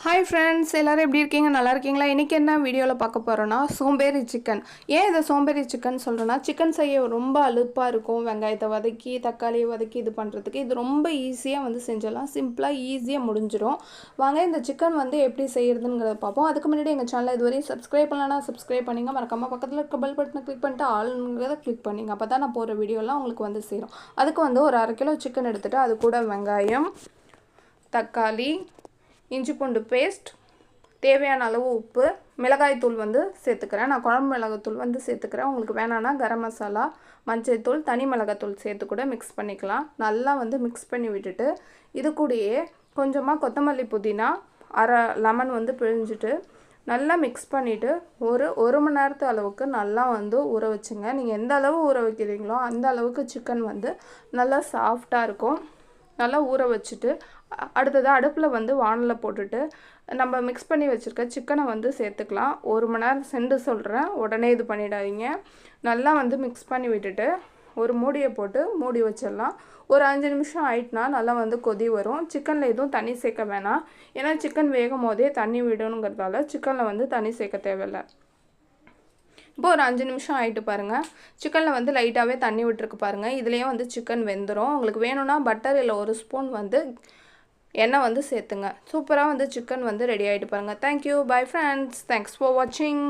Hi friends, எல்லோரும் எப்படி இருக்கீங்க? நல்லா இருக்கீங்களா? இன்றைக்கி என்ன வீடியோவில் பார்க்க போகிறோன்னா சோம்பேறி சிக்கன். ஏன் இதை சோம்பேறி சிக்கன் சொல்கிறேன்னா, சிக்கன் செய்ய ரொம்ப அலுப்பாக இருக்கும். வெங்காயத்தை வதக்கி தக்காளியை வதக்கி இது பண்ணுறதுக்கு இது ரொம்ப ஈஸியாக வந்து செஞ்சிடலாம். சிம்பிளாக ஈஸியாக முடிஞ்சிடும். வாங்க இந்த சிக்கன் வந்து எப்படி செய்கிறதுங்கிறத பார்ப்போம். அதுக்கு முன்னாடி எங்கள் சேனலை இதுவரையும் சப்ஸ்கிரைப் பண்ணலன்னா சப்ஸ்கிரைப் பண்ணிங்க. மறக்காமல் பக்கத்தில் இருக்க பெல் பட்டனை கிளிக் பண்ணிட்டு ஆளுங்கிறத கிளிக் பண்ணிங்க. அப்போ தான் நான் போகிற வீடியோலாம் உங்களுக்கு வந்து சேரும். அதுக்கு வந்து ஒரு 1/2 கிலோ சிக்கன் எடுத்துகிட்டு அது கூட வெங்காயம், தக்காளி, இஞ்சி பூண்டு பேஸ்ட், தேவையான அளவு உப்பு, மிளகாய்த்தூள் வந்து சேர்த்துக்கிறேன். நான் குழம்பு மிளகாய்த்தூள் வந்து சேர்த்துக்கிறேன். உங்களுக்கு வேணான்னா கரம் மசாலா, மஞ்சள்தூள், தனி மிளகாய்த்தூள் சேர்த்து கூட மிக்ஸ் பண்ணிக்கலாம். நல்லா வந்து மிக்ஸ் பண்ணி விட்டுட்டு இது கூடயே கொஞ்சமாக கொத்தமல்லி, புதினா, அரை லெமன் வந்து பிழிஞ்சிட்டு நல்லா மிக்ஸ் பண்ணிவிட்டு ஒரு மணி நேரத்து அளவுக்கு நல்லா வந்து ஊற வச்சுங்க. நீங்கள் எந்த அளவு ஊற வைக்கிறீங்களோ அந்த அளவுக்கு சிக்கன் வந்து நல்லா சாஃப்டாக இருக்கும். நல்லா ஊற வச்சுட்டு அடுத்தது அடுப்பில் வந்து வானலில் போட்டுட்டு நம்ம மிக்ஸ் பண்ணி வச்சுருக்க சிக்கனை வந்து சேர்த்துக்கலாம். 1 மணி நேரம் சென்று சொல்கிறேன், உடனே இது பண்ணிடாதீங்க. நல்லா வந்து மிக்ஸ் பண்ணி விட்டுட்டு ஒரு மூடியை போட்டு மூடி வச்சிடலாம். ஒரு 5 நிமிஷம் ஆயிட்டுனா நல்லா வந்து கொதி வரும். சிக்கனில் எதுவும் தண்ணி சேர்க்க வேணாம். ஏன்னா சிக்கன் வேகும் போதே தண்ணி விடணுங்கிறதால சிக்கனில் வந்து தண்ணி சேர்க்க தேவையில்லை. இப்போ ஒரு 5 நிமிஷம் ஆகிட்டு பாருங்கள். சிக்கனில் வந்து லைட்டாகவே தண்ணி விட்டுருக்கு பாருங்கள். இதுலேயே வந்து சிக்கன் வெந்துடும். உங்களுக்கு வேணும்னா பட்டர் இல்லை 1 ஸ்பூன் வந்து எண்ணெய் வந்து சேர்த்துங்க. சூப்பராக வந்து சிக்கன் வந்து ரெடி ஆகிட்டு பாருங்கள். Thank you, bye friends, thanks for வாட்சிங்.